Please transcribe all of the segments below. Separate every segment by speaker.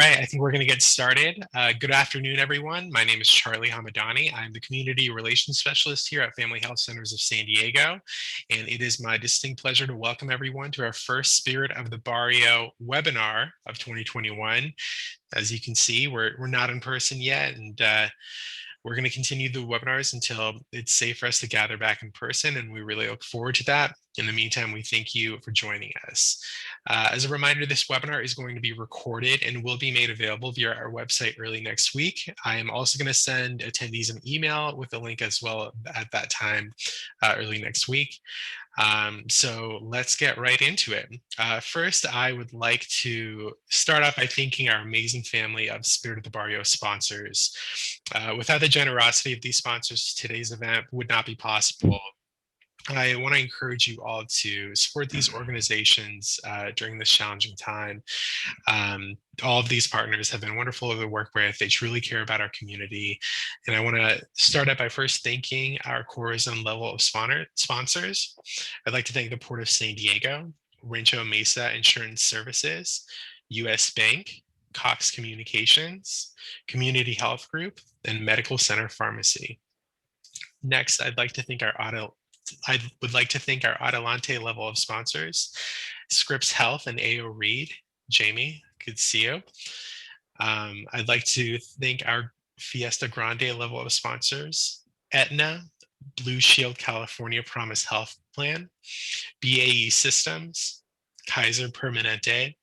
Speaker 1: right, I think we're going to get started. Good afternoon, everyone. My name is Charlie Hamadani. I'm the Community Relations Specialist here at Family Health Centers of San Diego, and it is my distinct pleasure to welcome everyone to our first Spirit of the Barrio webinar of 2021. As you can see, we're not in person yet, and we're going to continue the webinars until it's safe for us to gather back in person, and we really look forward to that. In the meantime, we thank you for joining us. As a reminder, this webinar is going to be recorded and will be made available via our website early next week. I am also going to send attendees an email with a link as well at that time early next week. So let's get right into it. First, I would like to start off by thanking our amazing family of Spirit of the Barrio sponsors. Without the generosity of these sponsors, today's event would not be possible. I want to encourage you all to support these organizations during this challenging time. All of these partners have been wonderful to work with. They truly care about our community. And I want to start out by first thanking our core zone level of sponsors. I'd like to thank the Port of San Diego, Rancho Mesa Insurance Services, US Bank, Cox Communications, Community Health Group, and Medical Center Pharmacy. Next, I would like to thank our Adelante level of sponsors, Scripps Health and AO Reed. Jamie, good to see you. I'd like to thank our Fiesta Grande level of sponsors, Aetna, Blue Shield California Promise Health Plan, BAE Systems, Kaiser Permanente,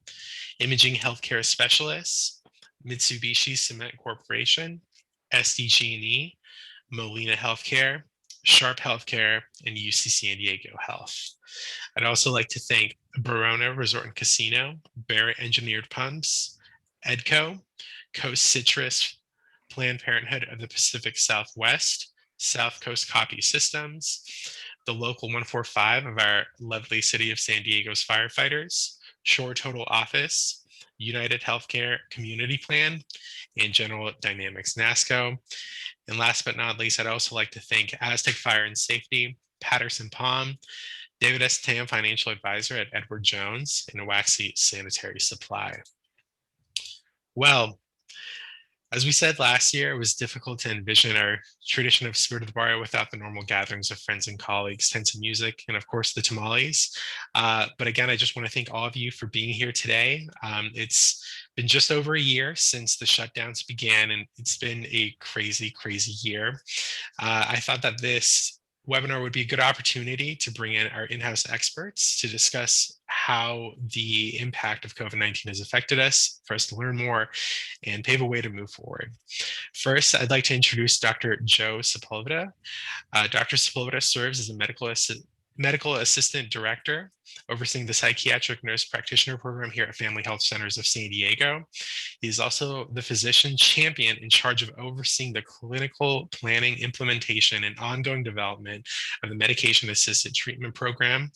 Speaker 1: Imaging Healthcare Specialists, Mitsubishi Cement Corporation, SDG&E, Molina Healthcare, Sharp Healthcare, and UC San Diego Health. I'd also like to thank Barona Resort and Casino, Barrett Engineered Pumps, EDCO, Coast Citrus, Planned Parenthood of the Pacific Southwest, South Coast Copy Systems, the Local 145 of our lovely city of San Diego's firefighters, Shore Total Office, United Healthcare Community Plan, and General Dynamics NASCO. And last but not least, I'd also like to thank Aztec Fire and Safety, Patterson Palm, David S. Tam, Financial Advisor at Edward Jones, and Waxy Sanitary Supply. Well, as we said last year, it was difficult to envision our tradition of Spirit of the Barrio without the normal gatherings of friends and colleagues, tents of music, and of course the tamales. But again, I just want to thank all of you for being here today. It's been just over a year since the shutdowns began, and it's been a crazy, crazy year. I thought that this webinar would be a good opportunity to bring in our in-house experts to discuss how the impact of COVID-19 has affected us, for us to learn more and pave a way to move forward. First, I'd like to introduce Dr. Joe Sepulveda. Dr. Sepulveda serves as a medical assistant director overseeing the psychiatric nurse practitioner program here at Family Health Centers of San Diego. He is also the physician champion in charge of overseeing the clinical planning, implementation, and ongoing development of the medication-assisted treatment program.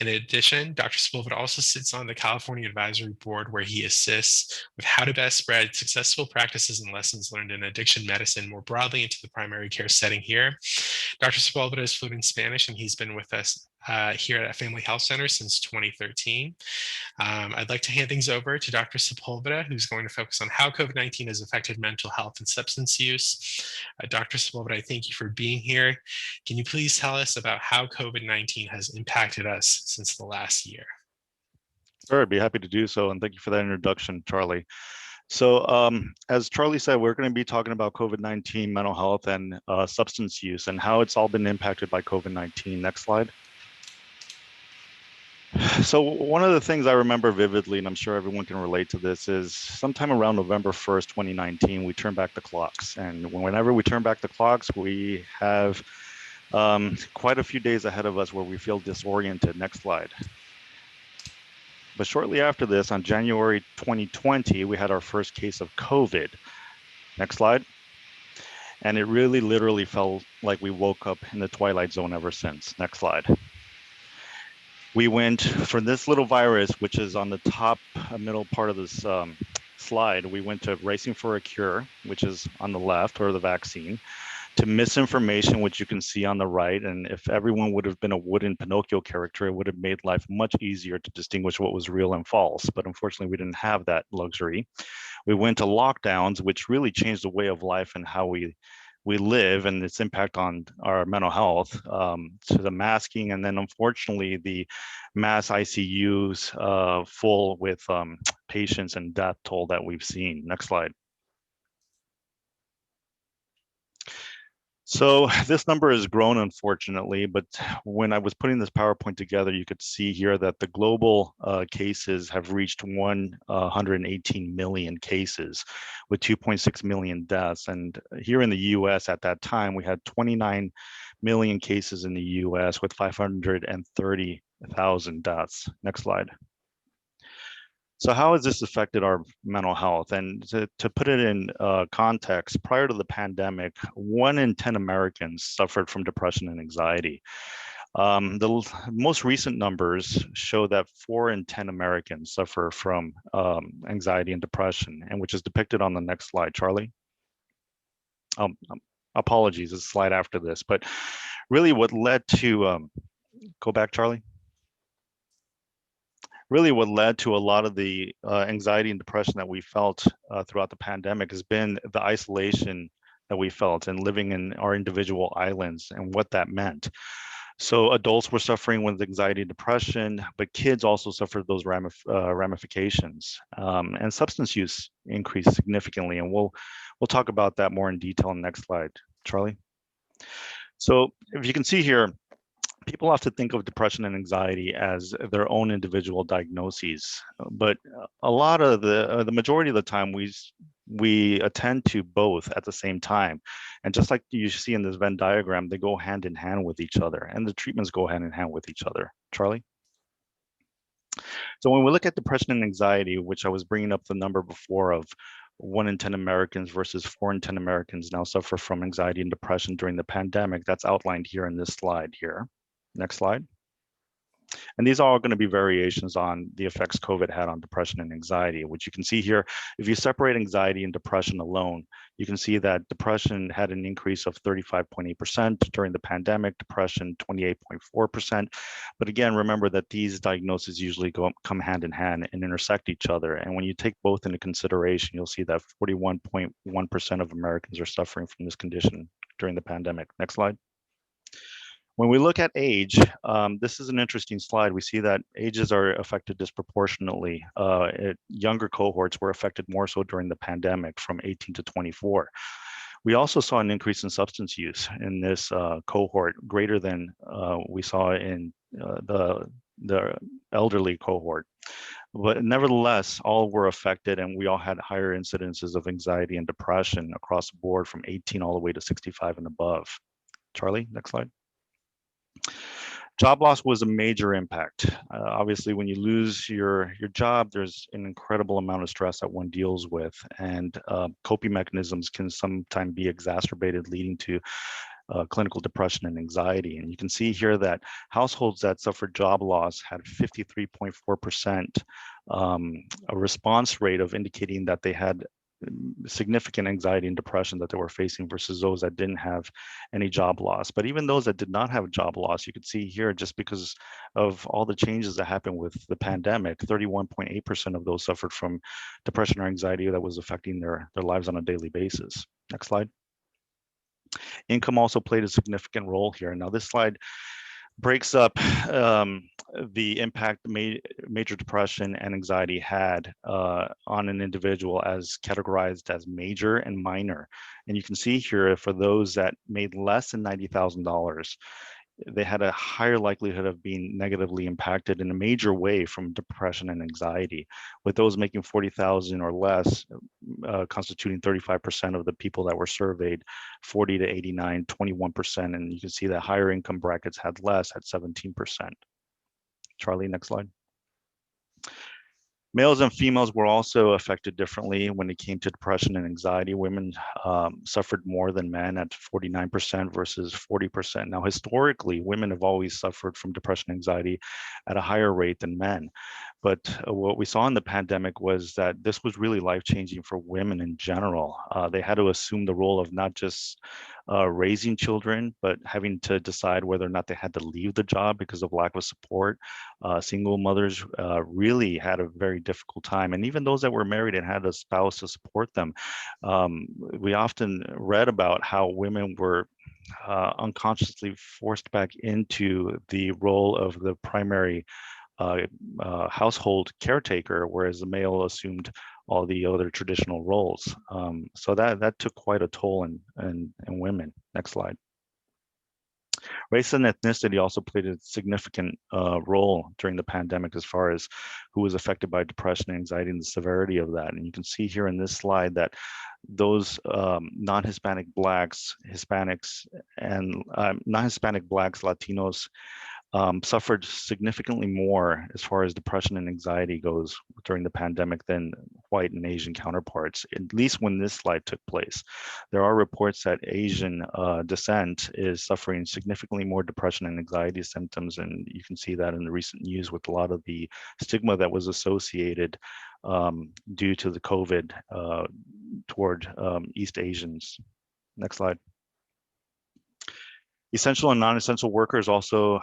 Speaker 1: In addition, Dr. Sepulveda also sits on the California Advisory Board, where he assists with how to best spread successful practices and lessons learned in addiction medicine more broadly into the primary care setting here. Dr. Sepulveda is fluent in Spanish, and he's been with us here at Family Health Center since 2013. I'd like to hand things over to Dr. Sepulveda, who's going to focus on how COVID-19 has affected mental health and substance use. Dr. Sepulveda, I thank you for being here. Can you please tell us about how COVID-19 has impacted us since the last year?
Speaker 2: Sure, I'd be happy to do so, and thank you for that introduction, Charlie. So as Charlie said, we're going to be talking about COVID-19, mental health, and substance use, and how it's all been impacted by COVID-19. Next slide. So one of the things I remember vividly, and I'm sure everyone can relate to this, is sometime around November 1st, 2019, we turned back the clocks. And whenever we turn back the clocks, we have quite a few days ahead of us where we feel disoriented. Next slide. But shortly after this, on January 2020, we had our first case of COVID. Next slide. And it really literally felt like we woke up in the twilight zone ever since. Next slide. We went for this little virus, which is on the top middle part of this slide. We went to racing for a cure, which is on the left, or the vaccine, to misinformation, which you can see on the right. And if everyone would have been a wooden Pinocchio character, it would have made life much easier to distinguish what was real and false. But unfortunately, we didn't have that luxury. We went to lockdowns, which really changed the way of life and how we live and its impact on our mental health, to the masking, and then unfortunately the mass ICUs full with patients and death toll that we've seen. Next slide. So this number has grown, unfortunately, but when I was putting this PowerPoint together, you could see here that the global cases have reached 118 million cases with 2.6 million deaths. And here in the US at that time, we had 29 million cases in the US with 530,000 deaths. Next slide. So how has this affected our mental health? And to put it in context, prior to the pandemic, 1 in 10 Americans suffered from depression and anxiety. The most recent numbers show that 4 in 10 Americans suffer from anxiety and depression, and which is depicted on the next slide, Charlie. Apologies, it's a slide after this, but really what led to, go back, Charlie. Really what led to a lot of the anxiety and depression that we felt throughout the pandemic has been the isolation that we felt and living in our individual islands and what that meant. So adults were suffering with anxiety and depression, but kids also suffered those ramifications. And substance use increased significantly. And we'll talk about that more in detail in the next slide, Charlie. So if you can see here, people often think of depression and anxiety as their own individual diagnoses, but a lot of the majority of the time we attend to both at the same time. And just like you see in this Venn diagram, they go hand in hand with each other, and the treatments go hand in hand with each other. Charlie? So when we look at depression and anxiety, which I was bringing up the number before of 1 in 10 Americans versus 4 in 10 Americans now suffer from anxiety and depression during the pandemic, that's outlined here in this slide here. Next slide. And these are all going to be variations on the effects COVID had on depression and anxiety, which you can see here. If you separate anxiety and depression alone, you can see that depression had an increase of 35.8% during the pandemic, depression 28.4%. But again, remember that these diagnoses usually come hand in hand and intersect each other. And when you take both into consideration, you'll see that 41.1% of Americans are suffering from this condition during the pandemic. Next slide. When we look at age, this is an interesting slide. We see that ages are affected disproportionately. Younger cohorts were affected more so during the pandemic from 18 to 24. We also saw an increase in substance use in this cohort, greater than we saw in the elderly cohort. But nevertheless, all were affected, and we all had higher incidences of anxiety and depression across the board from 18 all the way to 65 and above. Charlie, next slide. Job loss was a major impact. Obviously, when you lose your job, there's an incredible amount of stress that one deals with, and coping mechanisms can sometimes be exacerbated, leading to clinical depression and anxiety. And you can see here that households that suffered job loss had 53.4% a response rate of indicating that they had significant anxiety and depression that they were facing versus those that didn't have any job loss. But even those that did not have job loss, you could see here, just because of all the changes that happened with the pandemic, 31.8% of those suffered from depression or anxiety that was affecting their lives on a daily basis. Next slide. Income also played a significant role here. Now this slide breaks up the impact major depression and anxiety had on an individual as categorized as major and minor. And you can see here, for those that made less than $90,000, they had a higher likelihood of being negatively impacted in a major way from depression and anxiety, with those making 40,000 or less constituting 35% of the people that were surveyed, 40 to 89, 21%. And you can see that higher income brackets had less at 17%. Charlie, next slide. Males and females were also affected differently when it came to depression and anxiety. Women suffered more than men at 49% versus 40%. Now, historically, women have always suffered from depression and anxiety at a higher rate than men. But what we saw in the pandemic was that this was really life-changing for women in general. They had to assume the role of not just raising children, but having to decide whether or not they had to leave the job because of lack of support. Single mothers really had a very difficult time. And even those that were married and had a spouse to support them, we often read about how women were unconsciously forced back into the role of the primary household caretaker, whereas the male assumed all the other traditional roles. So that took quite a toll in women. Next slide. Race and ethnicity also played a significant role during the pandemic as far as who was affected by depression and anxiety and the severity of that. And you can see here in this slide that those non-Hispanic Blacks, Hispanics, and non-Hispanic Blacks, Latinos suffered significantly more as far as depression and anxiety goes during the pandemic than white and Asian counterparts, at least when this slide took place. There are reports that Asian descent is suffering significantly more depression and anxiety symptoms, and you can see that in the recent news with a lot of the stigma that was associated due to the COVID toward East Asians. Next slide. Essential and non-essential workers also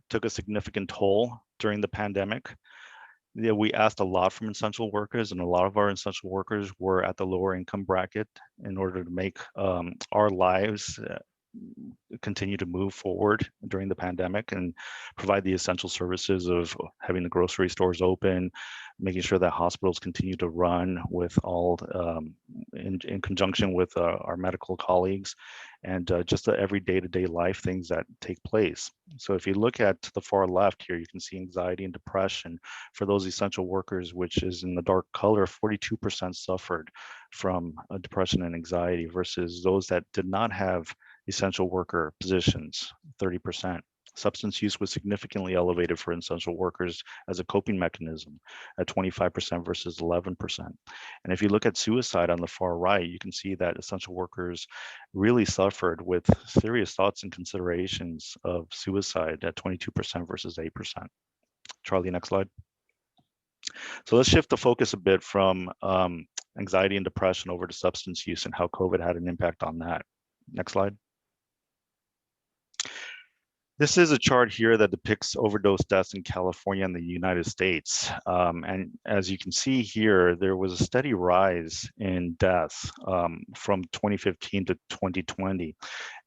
Speaker 2: took a significant toll during the pandemic. We asked a lot from essential workers, and a lot of our essential workers were at the lower income bracket in order to make our lives continue to move forward during the pandemic and provide the essential services of having the grocery stores open, making sure that hospitals continue to run with all in conjunction with our medical colleagues, and just the every day-to-day life things that take place. So if you look at the far left here, you can see anxiety and depression for those essential workers, which is in the dark color. 42% suffered from depression and anxiety versus those that did not have essential worker positions, 30%. Substance use was significantly elevated for essential workers as a coping mechanism at 25% versus 11%. And if you look at suicide on the far right, you can see that essential workers really suffered with serious thoughts and considerations of suicide at 22% versus 8%. Charlie, next slide. So let's shift the focus a bit from anxiety and depression over to substance use and how COVID had an impact on that. Next slide. This is a chart here that depicts overdose deaths in California and the United States. And as you can see here, there was a steady rise in deaths from 2015 to 2020.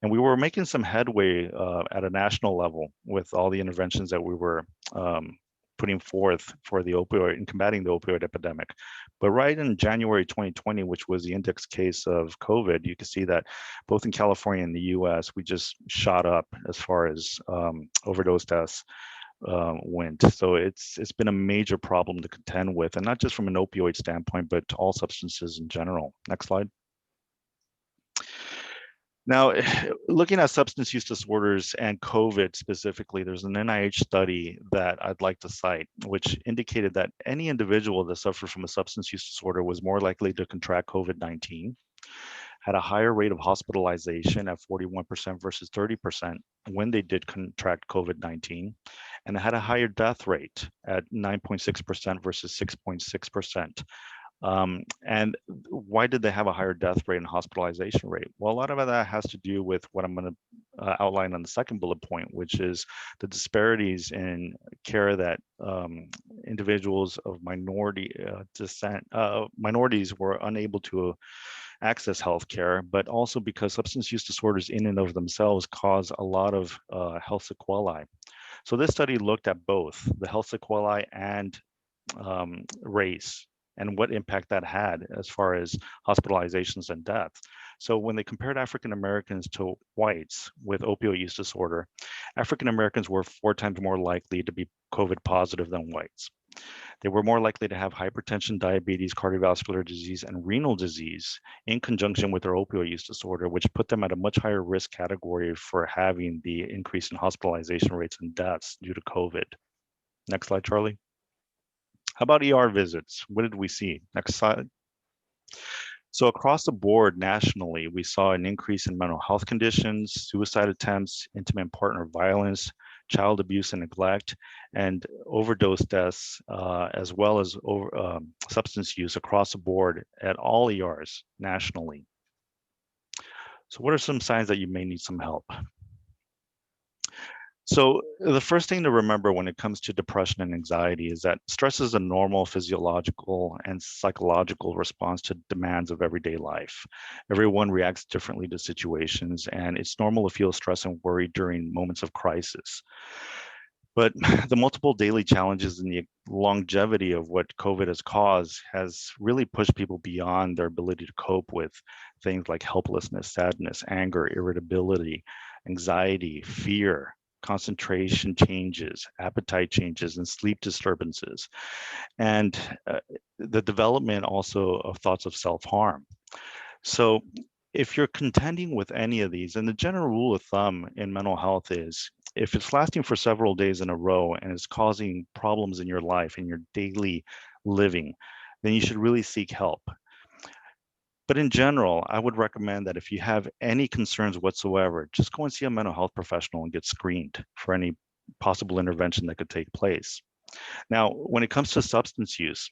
Speaker 2: And we were making some headway at a national level with all the interventions that we were putting forth for the opioid and combating the opioid epidemic. But right in January 2020, which was the index case of COVID, you can see that both in California and the US, we just shot up as far as overdose deaths went. So it's been a major problem to contend with, and not just from an opioid standpoint, but all substances in general. Next slide. Now, looking at substance use disorders and COVID specifically, there's an NIH study that I'd like to cite, which indicated that any individual that suffered from a substance use disorder was more likely to contract COVID-19, had a higher rate of hospitalization at 41% versus 30% when they did contract COVID-19, and had a higher death rate at 9.6% versus 6.6%. And why did they have a higher death rate and hospitalization rate? Well, a lot of that has to do with what I'm going to outline on the second bullet point, which is the disparities in care that individuals of minority descent, minorities were unable to access healthcare, but also because substance use disorders in and of themselves cause a lot of health sequelae. So this study looked at both the health sequelae and race, and what impact that had as far as hospitalizations and deaths. So when they compared African Americans to whites with opioid use disorder, African Americans were 4 times more likely to be COVID positive than whites. They were more likely to have hypertension, diabetes, cardiovascular disease, and renal disease in conjunction with their opioid use disorder, which put them at a much higher risk category for having the increase in hospitalization rates and deaths due to COVID. Next slide, Charlie. How about ER visits? What did we see? Next slide. So across the board nationally, we saw an increase in mental health conditions, suicide attempts, intimate partner violence, child abuse and neglect, and overdose deaths, as well as substance use across the board at all ERs nationally. So what are some signs that you may need some help? So the first thing to remember when it comes to depression and anxiety is that stress is a normal physiological and psychological response to demands of everyday life. Everyone reacts differently to situations, and it's normal to feel stress and worry during moments of crisis. But the multiple daily challenges and the longevity of what COVID has caused has really pushed people beyond their ability to cope with things like helplessness, sadness, anger, irritability, anxiety, fear, concentration changes, appetite changes, and sleep disturbances, and the development also of thoughts of self-harm. So if you're contending with any of these, and the general rule of thumb in mental health is if it's lasting for several days in a row and is causing problems in your life, in your daily living, then you should really seek help. But in general, I would recommend that if you have any concerns whatsoever, just go and see a mental health professional and get screened for any possible intervention that could take place. Now, when it comes to substance use,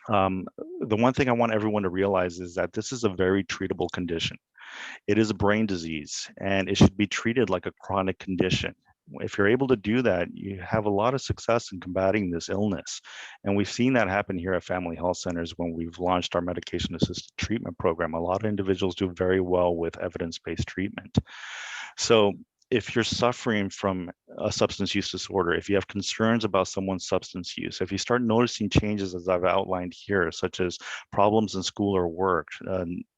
Speaker 2: the one thing I want everyone to realize is that this is a very treatable condition. It is a brain disease and it should be treated like a chronic condition. If you're able to do that, you have a lot of success in combating this illness. And we've seen that happen here at Family Health Centers when we've launched our medication assisted treatment program. A lot of individuals do very well with evidence-based treatment. So if you're suffering from a substance use disorder, if you have concerns about someone's substance use, if you start noticing changes as I've outlined here, such as problems in school or work,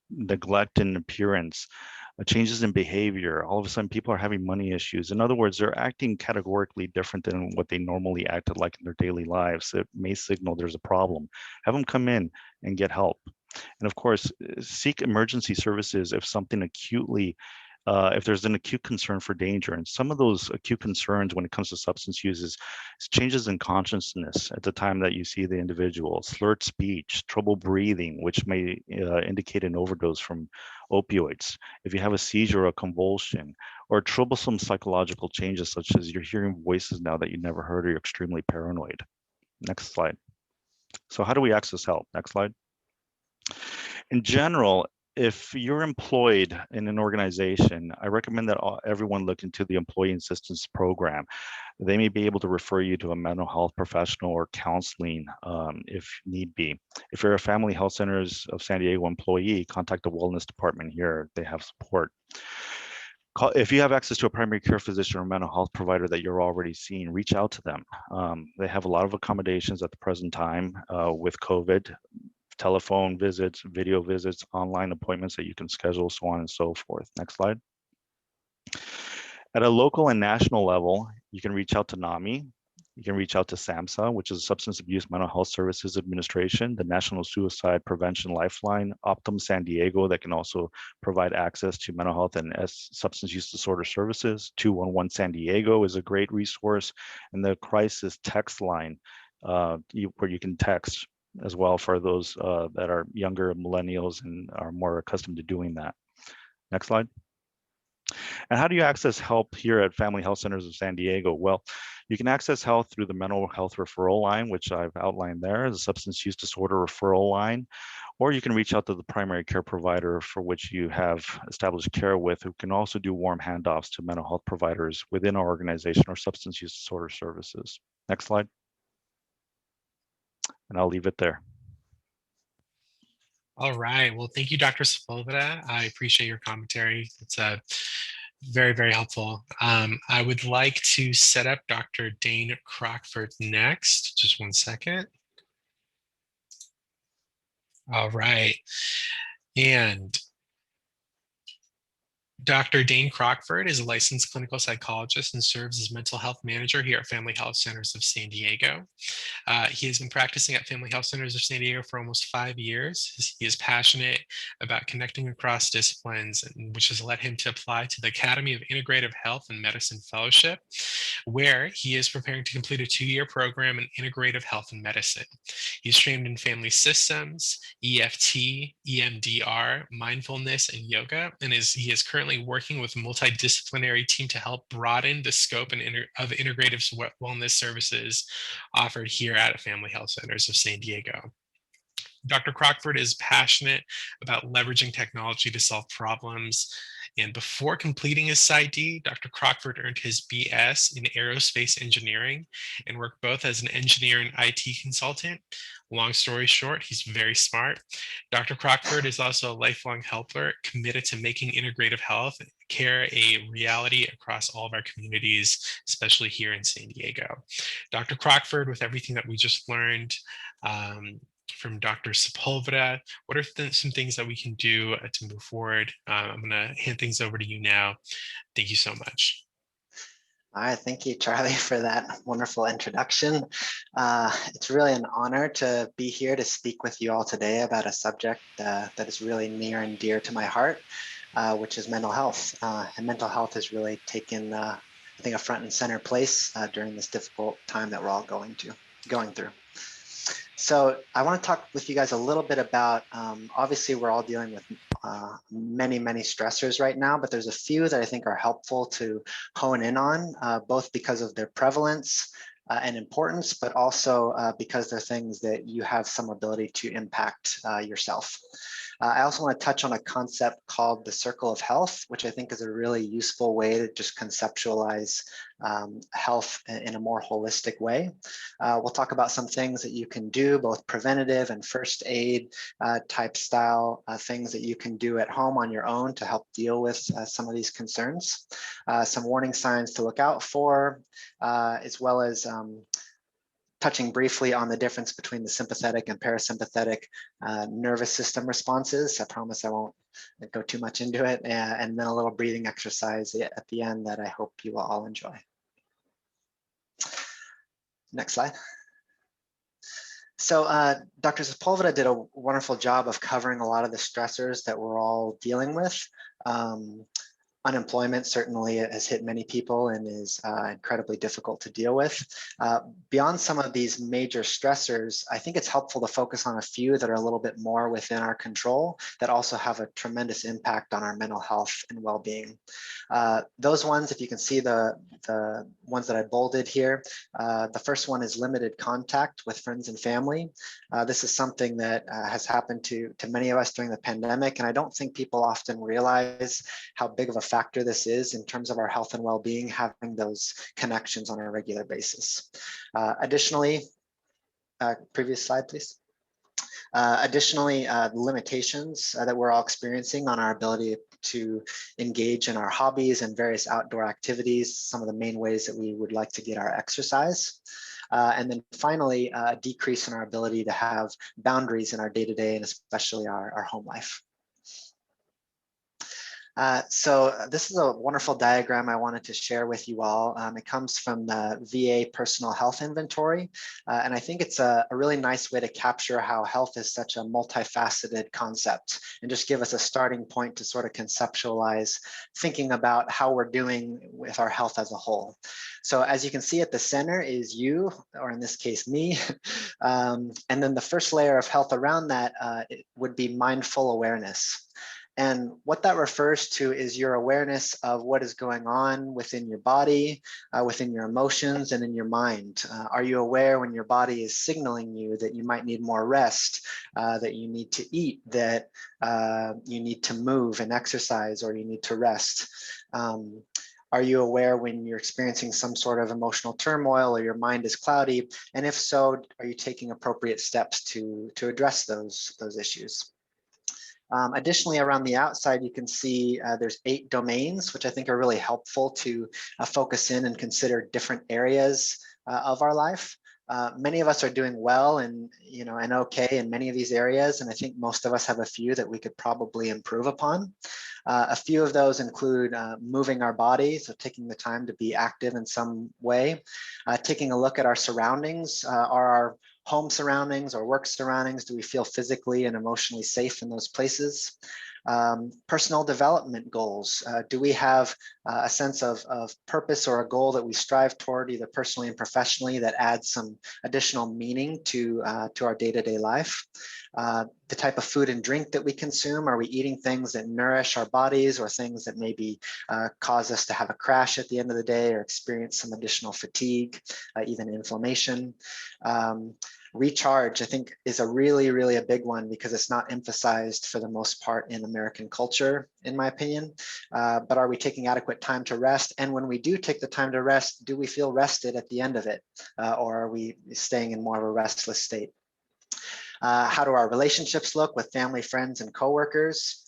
Speaker 2: neglect in appearance, changes in behavior, all of a sudden people are having money issues. In other words, they're acting categorically different than what they normally acted like in their daily lives. It may signal there's a problem. Have them come in and get help. And of course, seek emergency services if something acutely if there's an acute concern for danger. And some of those acute concerns when it comes to substance use is changes in consciousness at the time that you see the individual, slurred speech, trouble breathing, which may indicate an overdose from opioids. If you have a seizure or a convulsion, or troublesome psychological changes such as you're hearing voices now that you never heard or you're extremely paranoid. Next slide. So how do we access help? Next slide. In general, if you're employed in an organization, I recommend that everyone look into the employee assistance program. They may be able to refer you to a mental health professional or counseling if need be. If you're a Family Health Centers of San Diego employee, contact the wellness department here. They have support. If you have access to a primary care physician or mental health provider that you're already seeing, reach out to them. They have a lot of accommodations at the present time with COVID, telephone visits, video visits, online appointments that you can schedule, so on and so forth. Next slide. At a local and national level, you can reach out to NAMI. You can reach out to SAMHSA, which is Substance Abuse Mental Health Services Administration, the National Suicide Prevention Lifeline, Optum San Diego, that can also provide access to mental health and substance use disorder services. 211 San Diego is a great resource, and the crisis text line where you can text as well for those that are younger millennials and are more accustomed to doing that. Next slide. And how do you access help here at Family Health Centers of San Diego? Well, you can access help through the mental health referral line, which I've outlined there, the substance use disorder referral line, or you can reach out to the primary care provider for which you have established care with, who can also do warm handoffs to mental health providers within our organization or substance use disorder services. Next slide. And I'll leave it there.
Speaker 1: All right. Well, thank you, Dr. Sepulveda. I appreciate your commentary. It's very, very helpful. I would like to set up Dr. Dane Crockford next. Just one second. All right. And Dr. Dane Crockford is a licensed clinical psychologist and serves as mental health manager here at Family Health Centers of San Diego. He has been practicing at Family Health Centers of San Diego for almost 5 years. He is passionate about connecting across disciplines, which has led him to apply to the Academy of Integrative Health and Medicine Fellowship, where he is preparing to complete a 2-year program in integrative health and medicine. He's trained in family systems, EFT, EMDR, mindfulness, and yoga, and he is currently working with a multidisciplinary team to help broaden the scope of integrative wellness services offered here at Family Health Centers of San Diego. Dr. Crockford is passionate about leveraging technology to solve problems. And before completing his Psy.D, Dr. Crockford earned his BS in aerospace engineering and worked both as an engineer and IT consultant. Long story short, he's very smart. Dr. Crockford is also a lifelong helper committed to making integrative health care a reality across all of our communities, especially here in San Diego. Dr. Crockford, with everything that we just learned, from Dr. Sepulveda, what are some things that we can do to move forward? I'm going to hand things over to you now. Thank you so much.
Speaker 3: All right, thank you, Charlie, for that wonderful introduction. It's really an honor to be here to speak with you all today about a subject that is really near and dear to my heart, which is mental health. And mental health has really taken, I think, a front and center place during this difficult time that we're all going through. So I want to talk with you guys a little bit about, obviously we're all dealing with many stressors right now, but there's a few that I think are helpful to hone in on, both because of their prevalence and importance, but also because they're things that you have some ability to impact yourself. I also want to touch on a concept called the circle of health, which I think is a really useful way to just conceptualize health in a more holistic way. We'll talk about some things that you can do, both preventative and first aid type style things that you can do at home on your own to help deal with some of these concerns. Some warning signs to look out for, as well as touching briefly on the difference between the sympathetic and parasympathetic nervous system responses. I promise I won't go too much into it. And then a little breathing exercise at the end that I hope you will all enjoy. Next slide. So Dr. Sepulveda did a wonderful job of covering a lot of the stressors that we're all dealing with. Unemployment certainly has hit many people and is incredibly difficult to deal with. Beyond some of these major stressors, I think it's helpful to focus on a few that are a little bit more within our control that also have a tremendous impact on our mental health and well-being. Those ones, if you can see the ones that I bolded here, the first one is limited contact with friends and family. This is something that has happened to many of us during the pandemic, and I don't think people often realize how big of a factor this is in terms of our health and well-being, having those connections on a regular basis. Additionally, previous slide, please. Additionally, limitations that we're all experiencing on our ability to engage in our hobbies and various outdoor activities, some of the main ways that we would like to get our exercise. And then finally, a decrease in our ability to have boundaries in our day-to-day and especially our home life. So this is a wonderful diagram I wanted to share with you all. It comes from the VA Personal Health Inventory, and I think it's a really nice way to capture how health is such a multifaceted concept and just give us a starting point to sort of conceptualize thinking about how we're doing with our health as a whole. So as you can see at the center is you, or in this case me, and then the first layer of health around that it would be mindful awareness. And what that refers to is your awareness of what is going on within your body, within your emotions, and in your mind. Are you aware when your body is signaling you that you might need more rest, that you need to eat, that you need to move and exercise, or you need to rest? Are you aware when you're experiencing some sort of emotional turmoil or your mind is cloudy? And if so, are you taking appropriate steps to address those issues? Additionally, around the outside, you can see there's 8 domains, which I think are really helpful to focus in and consider different areas of our life. Many of us are doing well and okay in many of these areas, and I think most of us have a few that we could probably improve upon. A few of those include moving our body, so taking the time to be active in some way, taking a look at our surroundings. Are our home surroundings or work surroundings, do we feel physically and emotionally safe in those places? Personal development goals. Do we have a sense of purpose or a goal that we strive toward, either personally and professionally, that adds some additional meaning to our day-to-day life. The type of food and drink that we consume. Are we eating things that nourish our bodies, or things that maybe cause us to have a crash at the end of the day, or experience some additional fatigue, even inflammation? Recharge, I think, is a really a big one, because it's not emphasized for the most part in American culture, in my opinion. But are we taking adequate time to rest? And when we do take the time to rest, do we feel rested at the end of it? Or are we staying in more of a restless state? How do our relationships look with family, friends, and coworkers?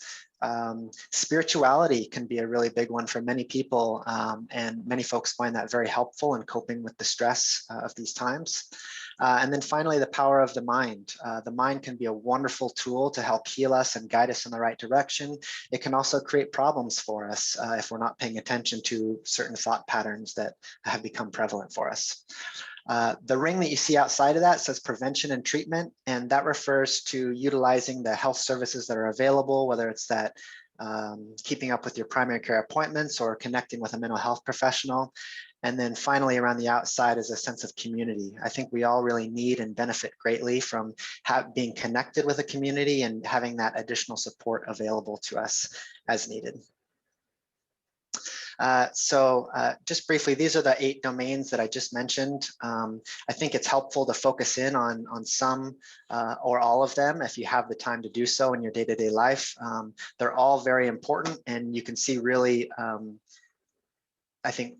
Speaker 3: Spirituality can be a really big one for many people, and many folks find that very helpful in coping with the stress of these times. And then finally, the power of the mind. The mind can be a wonderful tool to help heal us and guide us in the right direction. It can also create problems for us if we're not paying attention to certain thought patterns that have become prevalent for us. The ring that you see outside of that says prevention and treatment, and that refers to utilizing the health services that are available, whether it's that keeping up with your primary care appointments or connecting with a mental health professional. And then finally, around the outside is a sense of community. I think we all really need and benefit greatly from being connected with a community and having that additional support available to us as needed. Just briefly, these are the 8 domains that I just mentioned. I think it's helpful to focus in on some or all of them if you have the time to do so in your day-to-day life. They're all very important, and you can see really, I think,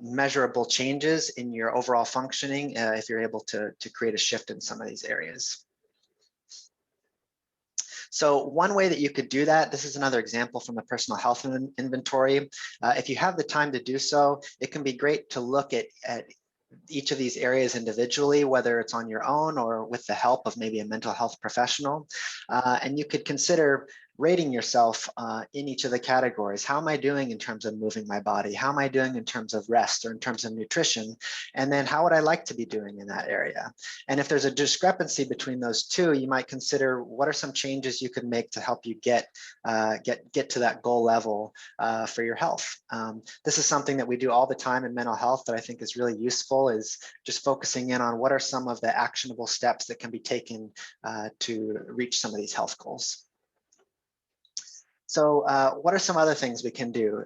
Speaker 3: measurable changes in your overall functioning if you're able to create a shift in some of these areas. So one way that you could do that, this is another example from the personal health inventory. If you have the time to do so, it can be great to look at each of these areas individually, whether it's on your own or with the help of maybe a mental health professional. And you could consider rating yourself in each of the categories. How am I doing in terms of moving my body? How am I doing in terms of rest or in terms of nutrition? And then how would I like to be doing in that area? And if there's a discrepancy between those two, you might consider what are some changes you could make to help you get to that goal level for your health. This is something that we do all the time in mental health that I think is really useful, is just focusing in on what are some of the actionable steps that can be taken to reach some of these health goals. So what are some other things we can do?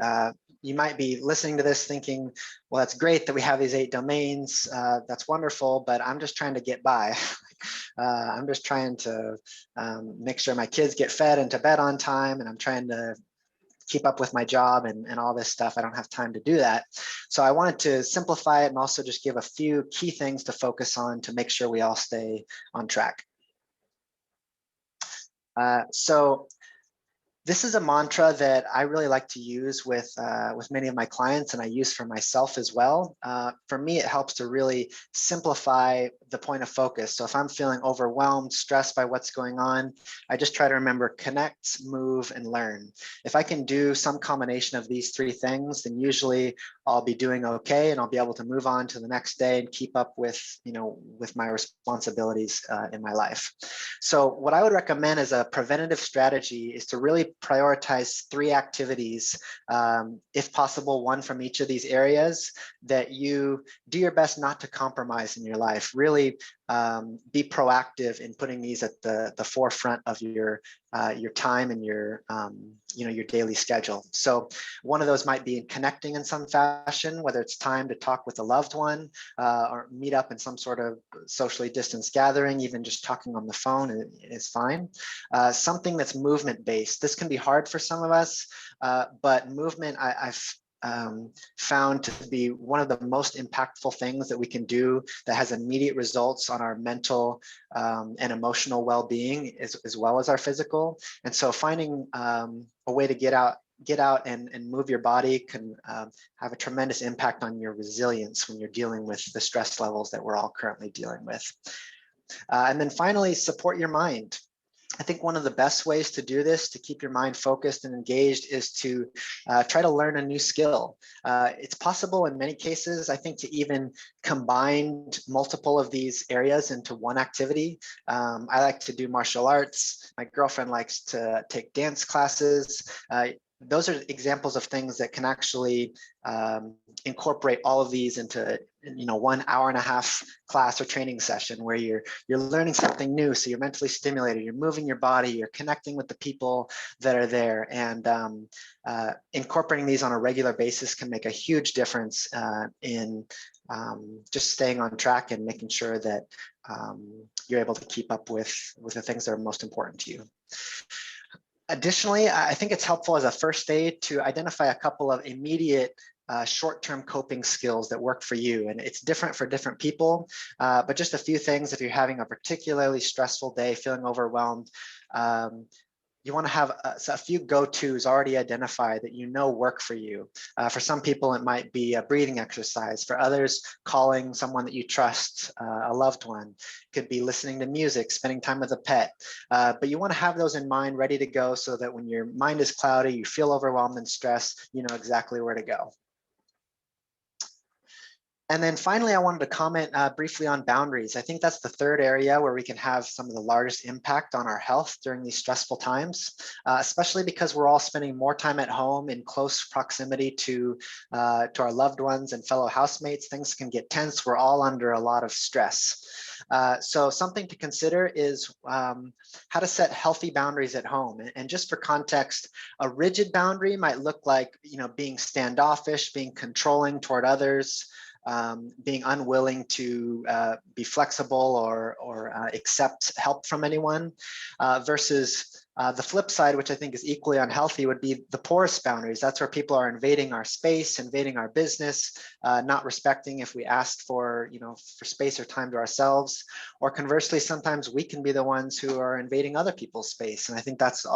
Speaker 3: You might be listening to this thinking, well, that's great that we have these 8 domains. That's wonderful, but I'm just trying to get by. I'm just trying to make sure my kids get fed and to bed on time, and I'm trying to keep up with my job and all this stuff. I don't have time to do that. So I wanted to simplify it and also just give a few key things to focus on to make sure we all stay on track. This is a mantra that I really like to use with many of my clients, and I use for myself as well. For me, it helps to really simplify the point of focus. So if I'm feeling overwhelmed, stressed by what's going on, I just try to remember: connect, move, and learn. If I can do some combination of these 3 things, then usually I'll be doing okay, and I'll be able to move on to the next day and keep up with, with my responsibilities in my life. So what I would recommend as a preventative strategy is to really prioritize 3 activities, if possible, 1 from each of these areas, that you do your best not to compromise in your life. Really be proactive in putting these at the forefront of your time and your your daily schedule. So one of those might be connecting in some fashion, whether it's time to talk with a loved one or meet up in some sort of socially distanced gathering. Even just talking on the phone is fine. Something that's movement based. This can be hard for some of us, but movement I've found to be one of the most impactful things that we can do that has immediate results on our mental and emotional well-being as well as our physical. And so finding a way to get out and move your body can have a tremendous impact on your resilience when you're dealing with the stress levels that we're all currently dealing with. And then finally, support your mind. I think one of the best ways to do this, to keep your mind focused and engaged, is to try to learn a new skill. It's possible in many cases, I think, to even combine multiple of these areas into one activity. I like to do martial arts. My girlfriend likes to take dance classes. those are examples of things that can actually incorporate all of these into, you know, 1 hour and a half class or training session where you're learning something new. So you're mentally stimulated, you're moving your body, you're connecting with the people that are there, and incorporating these on a regular basis can make a huge difference in just staying on track and making sure that you're able to keep up with the things that are most important to you. Additionally, I think it's helpful as a first aid to identify a couple of immediate short-term coping skills that work for you. And it's different for different people, but just a few things if you're having a particularly stressful day, feeling overwhelmed. You want to have a few go-tos already identified that you know work for you. For some people, it might be a breathing exercise. For others, calling someone that you trust, a loved one. It could be listening to music, spending time with a pet. But you want to have those in mind, ready to go, so that when your mind is cloudy, you feel overwhelmed and stressed, you know exactly where to go. And then finally, I wanted to comment briefly on boundaries. I think that's the third area where we can have some of the largest impact on our health during these stressful times, especially because we're all spending more time at home in close proximity to our loved ones and fellow housemates. Things can get tense. We're all under a lot of stress. So something to consider is how to set healthy boundaries at home. And just for context, a rigid boundary might look like, you know, being standoffish, being controlling toward others, being unwilling to be flexible or accept help from anyone, versus the flip side, which I think is equally unhealthy, would be the porous boundaries. That's where people are invading our space, invading our business, not respecting if we asked for, you know, for space or time to ourselves. Or conversely, sometimes we can be the ones who are invading other people's space. And I think that's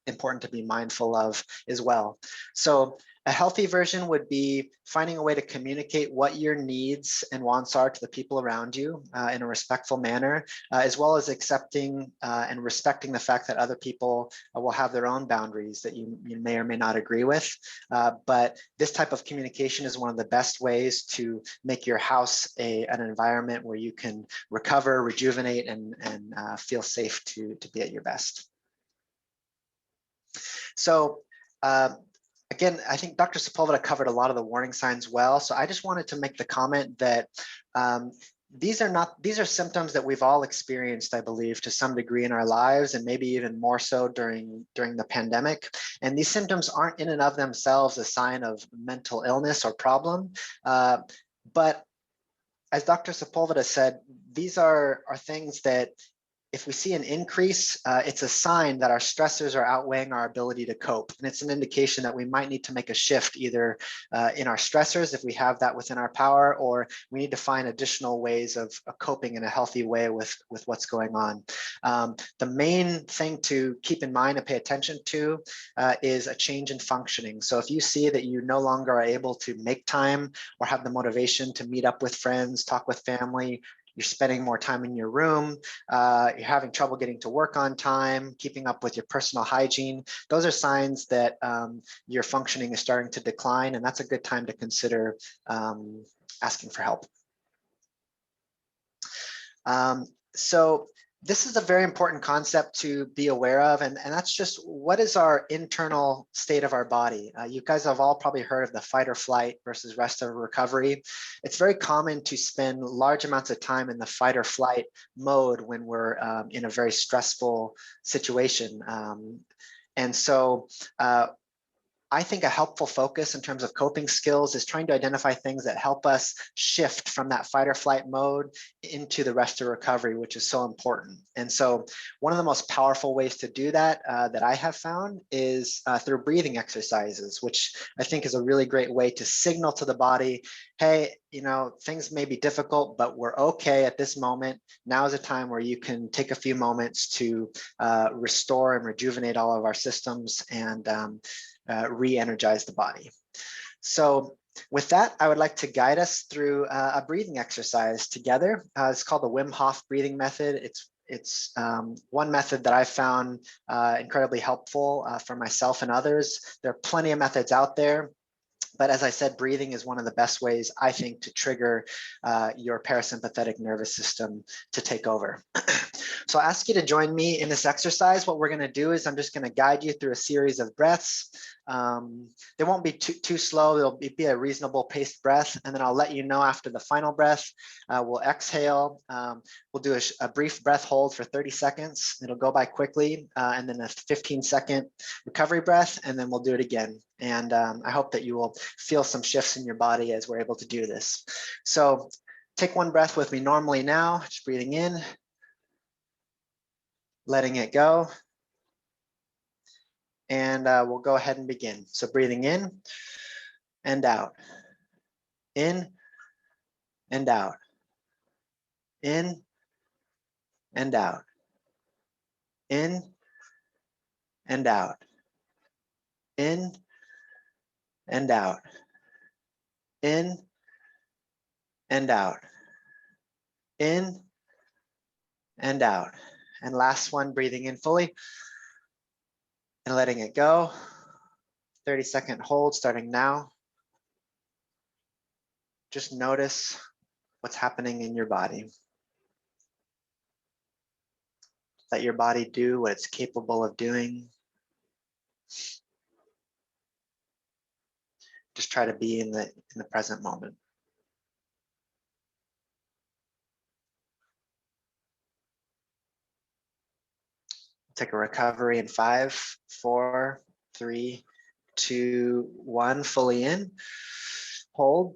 Speaker 3: important to be mindful of as well. So a healthy version would be finding a way to communicate what your needs and wants are to the people around you in a respectful manner, as well as accepting and respecting the fact that other people will have their own boundaries that you may or may not agree with. But this type of communication is one of the best ways to make your house an environment where you can recover, rejuvenate, and feel safe to be at your best. So, again, I think Dr. Sepulveda covered a lot of the warning signs well. So I just wanted to make the comment that these are symptoms that we've all experienced, I believe, to some degree in our lives, and maybe even more so during the pandemic. And these symptoms aren't in and of themselves a sign of mental illness or problem. But as Dr. Sepulveda said, these are things that, if we see an increase, it's a sign that our stressors are outweighing our ability to cope. And it's an indication that we might need to make a shift either in our stressors, if we have that within our power, or we need to find additional ways of coping in a healthy way with what's going on. The main thing to keep in mind and pay attention to is a change in functioning. So if you see that you no longer are able to make time or have the motivation to meet up with friends, talk with family, you're spending more time in your room, you're having trouble getting to work on time, keeping up with your personal hygiene, those are signs that your functioning is starting to decline, and that's a good time to consider asking for help. So this is a very important concept to be aware of, and that's just, what is our internal state of our body? You guys have all probably heard of the fight or flight versus rest or recovery. It's very common to spend large amounts of time in the fight or flight mode when we're in a very stressful situation. And so I think a helpful focus in terms of coping skills is trying to identify things that help us shift from that fight or flight mode into the rest or recovery, which is so important. And so one of the most powerful ways to do that that I have found is through breathing exercises, which I think is a really great way to signal to the body, hey, you know, things may be difficult, but we're okay at this moment. Now is a time where you can take a few moments to restore and rejuvenate all of our systems and re-energize the body. So with that, I would like to guide us through a breathing exercise together. It's called the Wim Hof Breathing Method. It's one method that I found incredibly helpful for myself and others. There are plenty of methods out there, but as I said, breathing is one of the best ways, I think, to trigger your parasympathetic nervous system to take over. So I'll ask you to join me in this exercise. What we're going to do is I'm just going to guide you through a series of breaths. They won't be too slow. It'll be a reasonable paced breath. And then I'll let you know after the final breath. We'll exhale. We'll do a brief breath hold for 30 seconds. It'll go by quickly. And then a 15-second recovery breath. And then we'll do it again. And I hope that you will feel some shifts in your body as we're able to do this. So take one breath with me normally now. Just breathing in, letting it go. And we'll go ahead and begin. So breathing in and out, in and out, in and out, in and out, in and out, in and out, in and out. And last one, breathing in fully and letting it go. 30-second hold starting now. Just notice what's happening in your body. Let your body do what it's capable of doing. Just try to be in the present moment. Take a recovery in 5, 4, 3, 2, 1. Fully in. Hold.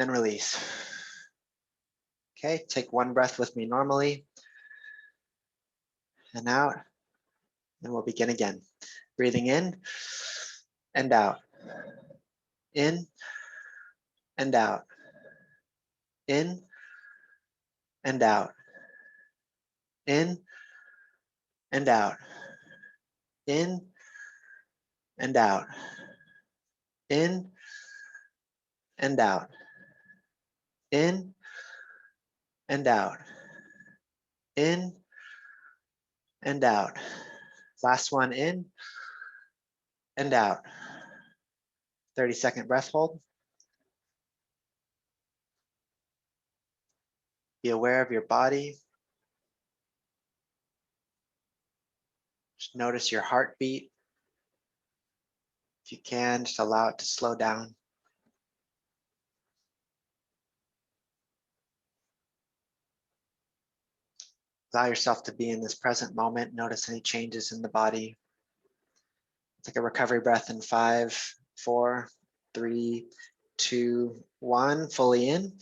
Speaker 3: And release. Okay, take one breath with me normally. And out. And we'll begin again. Breathing in and out. In and out. In and out. In and out. In and out. In and out. In and out. In and out. Last one, in and out. 30-second breath hold. Be aware of your body. Just notice your heartbeat. If you can, just allow it to slow down. Allow yourself to be in this present moment. Notice any changes in the body. Take a recovery breath in 5, 4, 3, 2, 1. Fully in.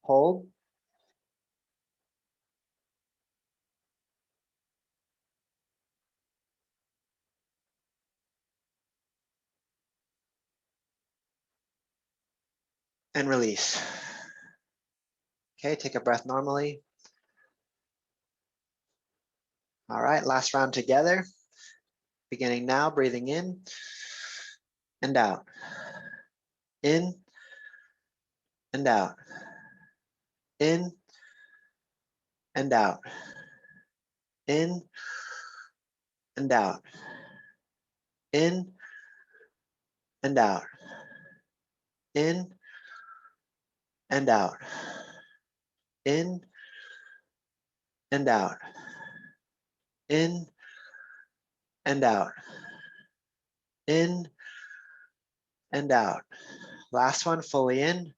Speaker 3: Hold. And release. Okay, take a breath normally. All right, last round together. Beginning now, breathing in and out. In and out. In and out. In and out. In and out. In and out. In and out. In and out. In and out. Last one, fully in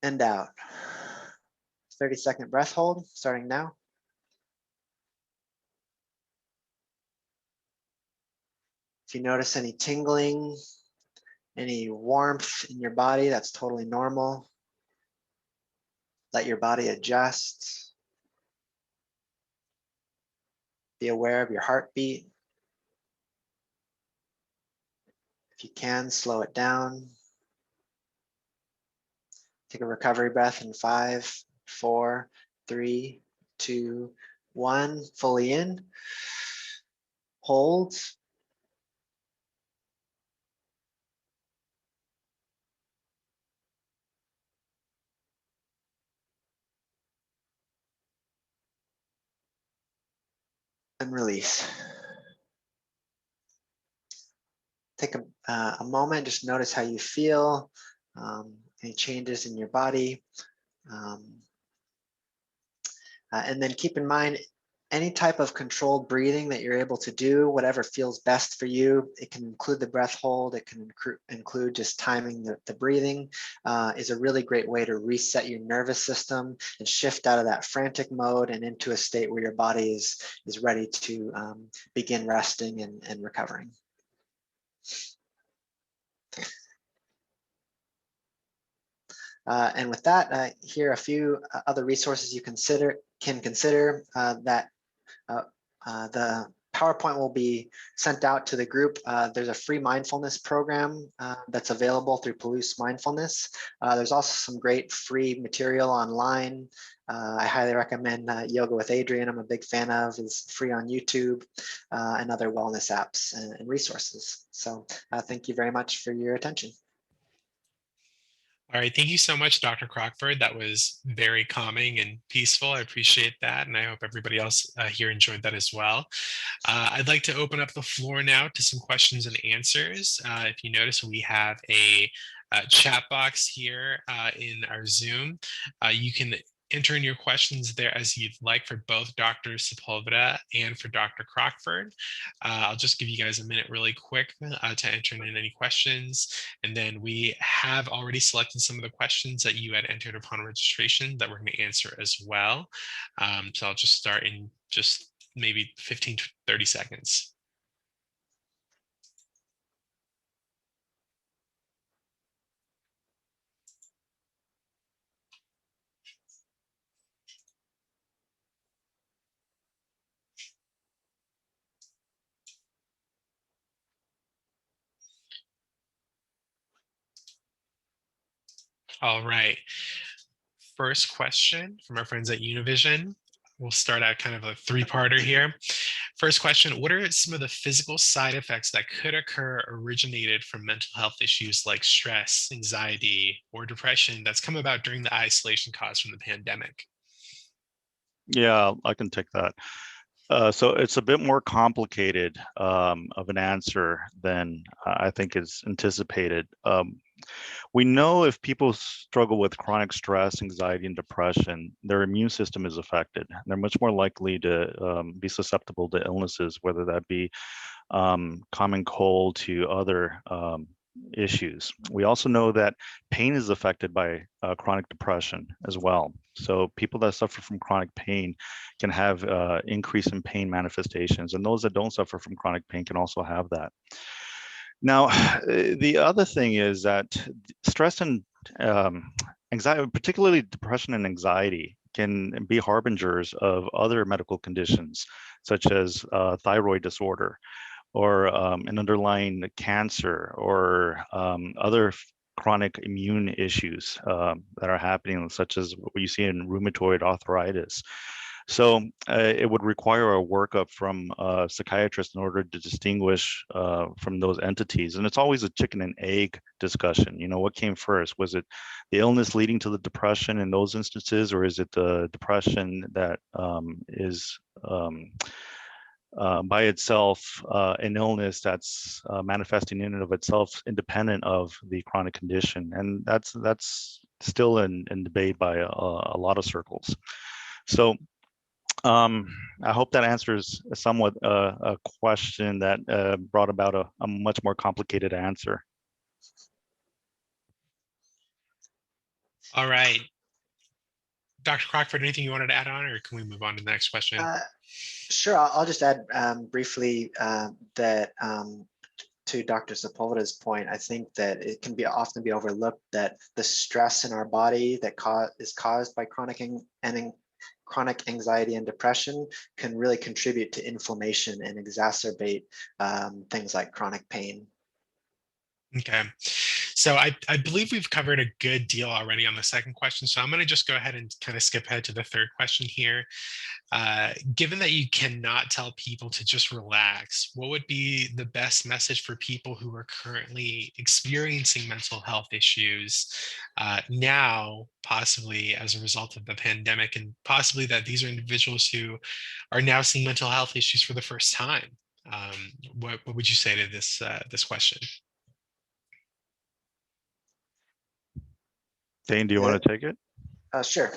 Speaker 3: and out. 30-second breath hold, starting now. If you notice any tingling, any warmth in your body, that's totally normal. Let your body adjust. Be aware of your heartbeat. If you can, slow it down. Take a recovery breath in 5, 4, 3, 2, 1. Fully in. Hold. And release. take a moment, just notice how you feel, any changes in your body. And then keep in mind, any type of controlled breathing that you're able to do, whatever feels best for you. It can include the breath hold. It can include just timing the breathing, is a really great way to reset your nervous system and shift out of that frantic mode and into a state where your body is ready to begin resting and recovering. And with that, here are a few other resources you can consider that the PowerPoint will be sent out to the group. There's a free mindfulness program that's available through Palouse Mindfulness. There's also some great free material online. I highly recommend Yoga with Adriene. I'm a big fan of. It's free on YouTube, and other wellness apps and resources. So thank you very much for your attention.
Speaker 1: All right, thank you so much, Dr. Crockford. That was very calming and peaceful. I appreciate that, and I hope everybody else here enjoyed that as well. I'd like to open up the floor now to some questions and answers. If you notice, we have a chat box here in our Zoom. You can enter in your questions there as you'd like for both Dr. Sepulveda and for Dr. Crockford. I'll just give you guys a minute really quick to enter in any questions. And then we have already selected some of the questions that you had entered upon registration that we're going to answer as well. So I'll just start in just maybe 15 to 30 seconds. All right. First question from our friends at Univision. We'll start out kind of a three-parter here. First question, what are some of the physical side effects that could occur originated from mental health issues like stress, anxiety, or depression that's come about during the isolation caused from the pandemic?
Speaker 2: Yeah, I can take that. So it's a bit more complicated of an answer than I think is anticipated. We know if people struggle with chronic stress, anxiety, and depression, their immune system is affected. They're much more likely to be susceptible to illnesses, whether that be common cold to other issues. We also know that pain is affected by chronic depression as well. So people that suffer from chronic pain can have increase in pain manifestations, and those that don't suffer from chronic pain can also have that. Now, the other thing is that stress and anxiety, particularly depression and anxiety, can be harbingers of other medical conditions, such as thyroid disorder, or an underlying cancer, or other chronic immune issues that are happening, such as what you see in rheumatoid arthritis. So it would require a workup from a psychiatrist in order to distinguish from those entities. And it's always a chicken and egg discussion. You know, what came first? Was it the illness leading to the depression in those instances, or is it the depression that is by itself an illness that's manifesting in and of itself independent of the chronic condition? And that's still in debate by a lot of circles. So I hope that answers somewhat a question that brought about a much more complicated answer.
Speaker 1: All right. Dr. Crockford, anything you wanted to add on, or can we move on to the next question?
Speaker 3: Sure, I'll just add briefly that to Dr. Sepulveda's point, I think that it can often be overlooked that the stress in our body that is caused by chronic anxiety and depression can really contribute to inflammation and exacerbate things like chronic pain.
Speaker 1: Okay, so I believe we've covered a good deal already on the second question, so I'm going to just go ahead and kind of skip ahead to the third question here. Given that you cannot tell people to just relax, what would be the best message for people who are currently experiencing mental health issues now, possibly as a result of the pandemic, and possibly that these are individuals who are now seeing mental health issues for the first time? What would you say to this question?
Speaker 2: Dane, do you want to take it?
Speaker 3: Sure.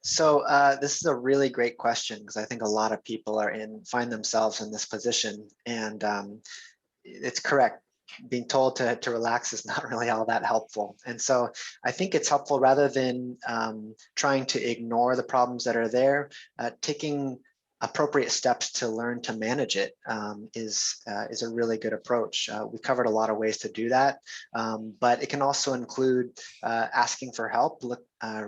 Speaker 3: So this is a really great question, because I think a lot of people find themselves in this position, and it's correct. Being told to relax is not really all that helpful. And so I think it's helpful, rather than trying to ignore the problems that are there, taking appropriate steps to learn to manage it is a really good approach. We covered a lot of ways to do that, but it can also include asking for help,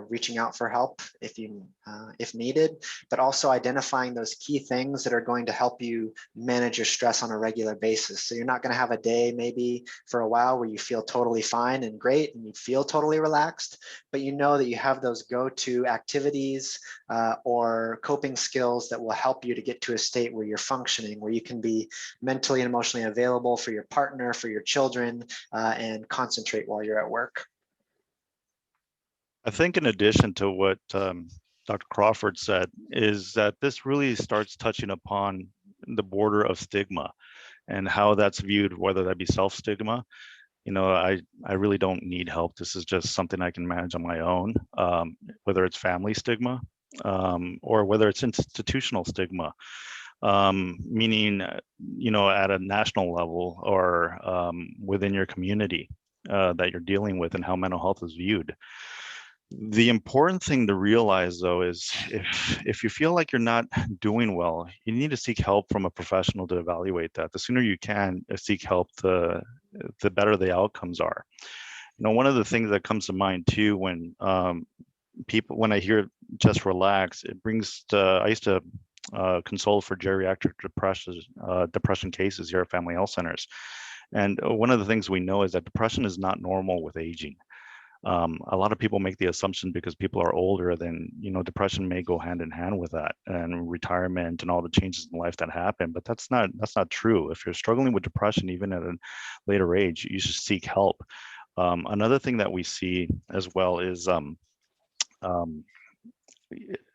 Speaker 3: reaching out for help if needed, but also identifying those key things that are going to help you manage your stress on a regular basis. So you're not going to have a day maybe for a while where you feel totally fine and great and you feel totally relaxed, but you know that you have those go-to activities or coping skills that will help you to get to a state where you're functioning, where you can be mentally and emotionally available for your partner, for your children, and concentrate while you're at work.
Speaker 2: I think in addition to what Dr. Crawford said, is that this really starts touching upon the border of stigma and how that's viewed, whether that be self-stigma. You know, I really don't need help. This is just something I can manage on my own, whether it's family stigma or whether it's institutional stigma, meaning, you know, at a national level or within your community that you're dealing with and how mental health is viewed. The important thing to realize, though, is if you feel like you're not doing well, you need to seek help from a professional to evaluate that. The sooner you can seek help, the better the outcomes are. You know, one of the things that comes to mind too when when I hear just relax, it brings to, I used to console for geriatric depression cases here at Family Health Centers. And one of the things we know is that depression is not normal with aging. A lot of people make the assumption because people are older, then, you know, depression may go hand in hand with that and retirement and all the changes in life that happen. But that's not true. If you're struggling with depression, even at a later age, you should seek help. Another thing that we see as well is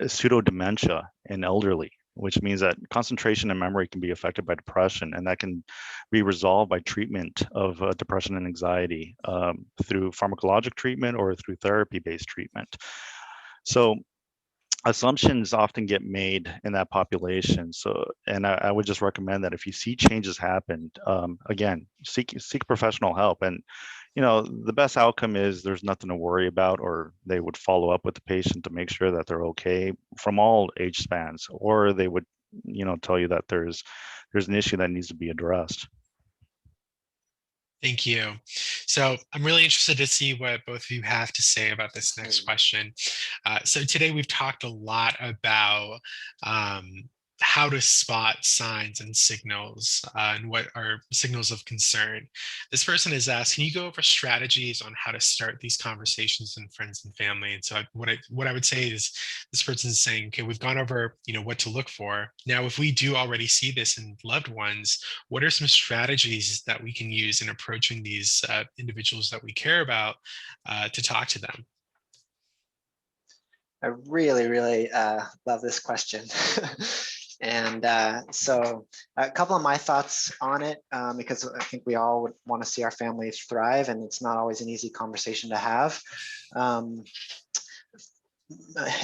Speaker 2: pseudo-dementia and elderly, which means that concentration and memory can be affected by depression, and that can be resolved by treatment of depression and anxiety through pharmacologic treatment or through therapy-based treatment. So assumptions often get made in that population. So, and I would just recommend that if you see changes happen, again, seek professional help. And, you know, the best outcome is there's nothing to worry about, or they would follow up with the patient to make sure that they're okay from all age spans, or they would, you know, tell you that there's an issue that needs to be addressed.
Speaker 1: Thank you. So I'm really interested to see what both of you have to say about this next question. So today we've talked a lot about how to spot signs and signals and what are signals of concern. This person has asked, can you go over strategies on how to start these conversations in friends and family? And so what I would say is, this person is saying, okay, we've gone over, you know, what to look for. Now, if we do already see this in loved ones, what are some strategies that we can use in approaching these individuals that we care about to talk to them?
Speaker 3: I really, really love this question. And so a couple of my thoughts on it, because I think we all would want to see our families thrive, and it's not always an easy conversation to have.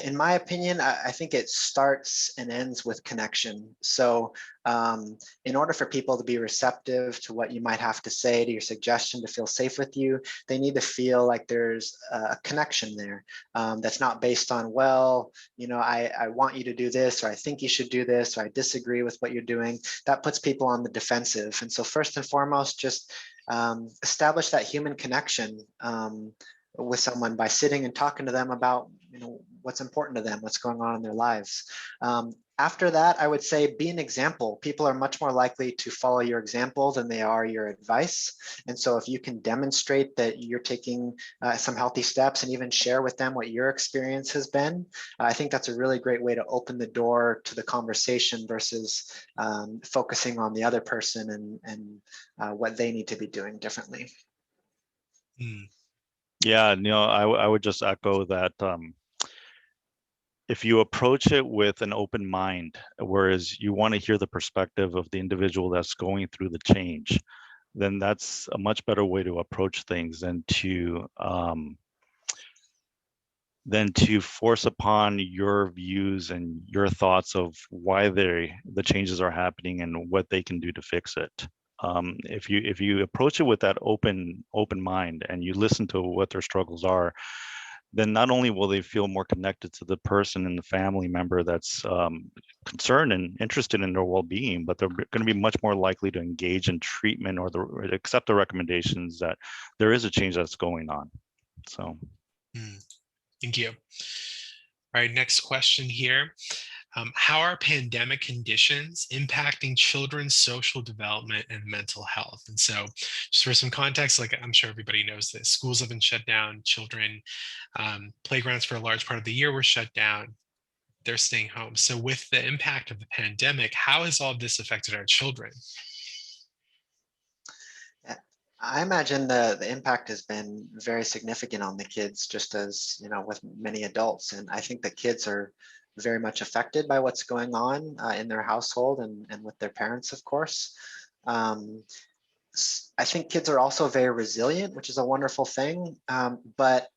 Speaker 3: In my opinion, I think it starts and ends with connection. So in order for people to be receptive to what you might have to say, to your suggestion, to feel safe with you, they need to feel like there's a connection there that's not based on, well, you know, I want you to do this, or I think you should do this, or I disagree with what you're doing. That puts people on the defensive. And so first and foremost, just establish that human connection with someone by sitting and talking to them about, you know, what's important to them, what's going on in their lives. After that, I would say be an example. People are much more likely to follow your example than they are your advice. And so if you can demonstrate that you're taking some healthy steps and even share with them what your experience has been, I think that's a really great way to open the door to the conversation versus focusing on the other person and what they need to be doing differently.
Speaker 2: Yeah, you know, I would just echo that. if you approach it with an open mind, whereas you want to hear the perspective of the individual that's going through the change, then that's a much better way to approach things than to force upon your views and your thoughts of why the changes are happening and what they can do to fix it. If you approach it with that open mind and you listen to what their struggles are, then not only will they feel more connected to the person and the family member that's concerned and interested in their well-being, but they're going to be much more likely to engage in treatment or accept the recommendations that there is a change that's going on. So.
Speaker 1: Thank you. All right, next question here. How are pandemic conditions impacting children's social development and mental health? And so just for some context, like I'm sure everybody knows this, schools have been shut down, children, playgrounds for a large part of the year were shut down, they're staying home. So with the impact of the pandemic, how has all of this affected our children?
Speaker 3: I imagine the impact has been very significant on the kids, just as, you know, with many adults. And I think the kids are very much affected by what's going on in their household and with their parents, of course. I think kids are also very resilient, which is a wonderful thing. But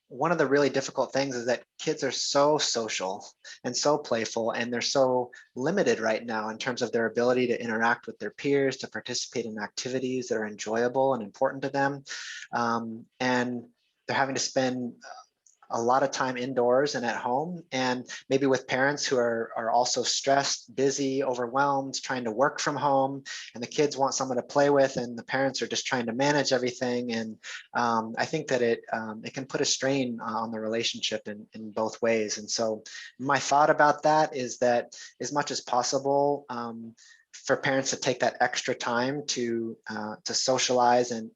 Speaker 3: one of the really difficult things is that kids are so social and so playful, and they're so limited right now in terms of their ability to interact with their peers, to participate in activities that are enjoyable and important to them. And they're having to spend a lot of time indoors and at home, and maybe with parents who are also stressed, busy, overwhelmed, trying to work from home, and the kids want someone to play with, and the parents are just trying to manage everything. And I think that it can put a strain on the relationship in both ways. And so my thought about that is that as much as possible, for parents to take that extra time to socialize and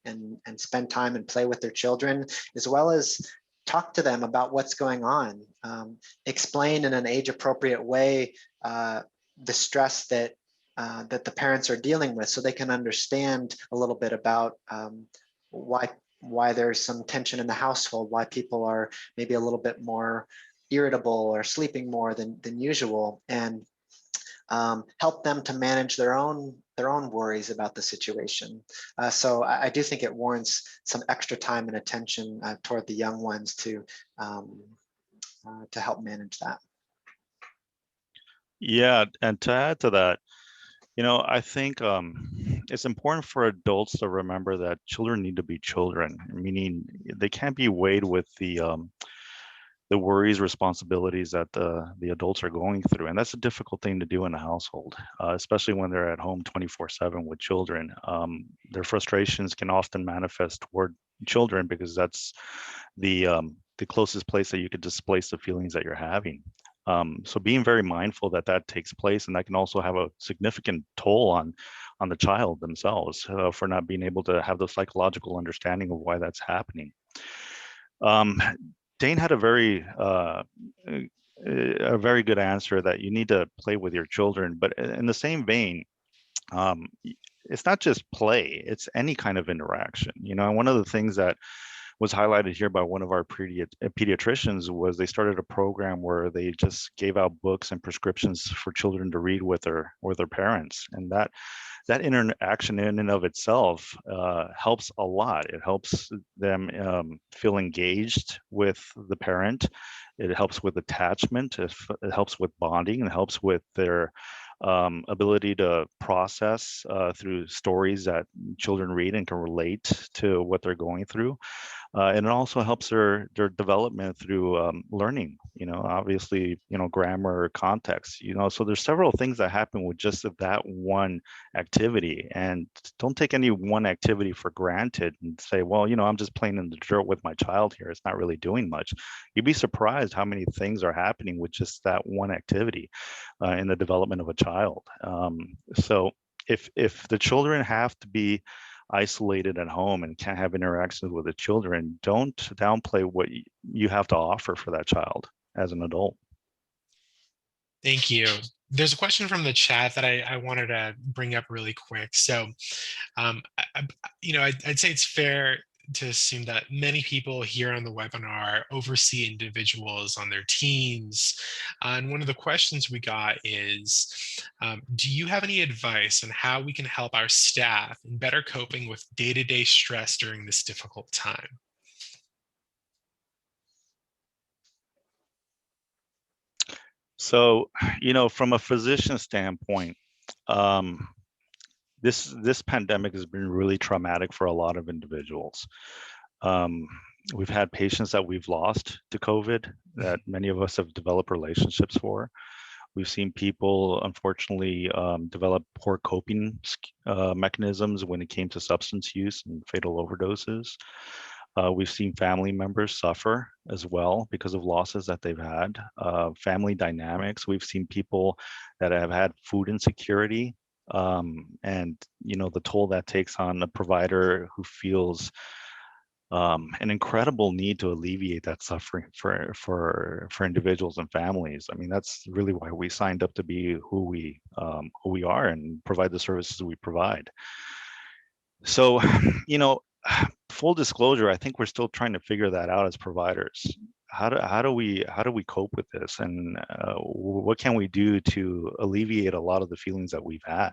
Speaker 3: spend time and play with their children, as well as talk to them about what's going on, explain in an age-appropriate way the stress that the parents are dealing with, so they can understand a little bit about why there's some tension in the household, why people are maybe a little bit more irritable or sleeping more than usual, and help them to manage their own worries about the situation. So I do think it warrants some extra time and attention toward the young ones to help manage that.
Speaker 2: Yeah, and to add to that, you know, I think it's important for adults to remember that children need to be children, meaning they can't be weighed with the worries, responsibilities that the adults are going through. And that's a difficult thing to do in a household, especially when they're at home 24/7 with children. Their frustrations can often manifest toward children because that's the closest place that you could displace the feelings that you're having. So being very mindful that that takes place, and that can also have a significant toll on the child themselves for not being able to have the psychological understanding of why that's happening. Dane had a very good answer that you need to play with your children, but in the same vein, it's not just play, it's any kind of interaction. You know, one of the things that was highlighted here by one of our pediatricians was they started a program where they just gave out books and prescriptions for children to read with their parents, and that interaction in and of itself helps a lot. It helps them feel engaged with the parent. It helps with attachment. It helps with bonding. It helps with their ability to process through stories that children read and can relate to what they're going through. And it also helps their development through learning, you know, obviously, you know, grammar, context, you know, so there's several things that happen with just that one activity. And don't take any one activity for granted and say, well, you know, I'm just playing in the dirt with my child here, it's not really doing much. You'd be surprised how many things are happening with just that one activity in the development of a child. So if the children have to be isolated at home and can't have interactions with the children, don't downplay what you have to offer for that child as an adult.
Speaker 1: Thank you. There's a question from the chat that I wanted to bring up really quick. So, you know, I'd say it's fair to assume that many people here on the webinar oversee individuals on their teams. And one of the questions we got is, do you have any advice on how we can help our staff in better coping with day-to-day stress during this difficult time?
Speaker 2: So, from a physician standpoint, this pandemic has been really traumatic for a lot of individuals. We've had patients that we've lost to COVID that many of us have developed relationships for. We've seen people, unfortunately, develop poor coping mechanisms when it came to substance use and fatal overdoses. We've seen family members suffer as well because of losses that they've had. Family dynamics, we've seen people that have had food insecurity, and the toll that takes on a provider who feels an incredible need to alleviate that suffering for individuals and families. I mean, that's really why we signed up to be who we are and provide the services we provide. So, full disclosure, I think we're still trying to figure that out as providers. How do we cope with this, and what can we do to alleviate a lot of the feelings that we've had?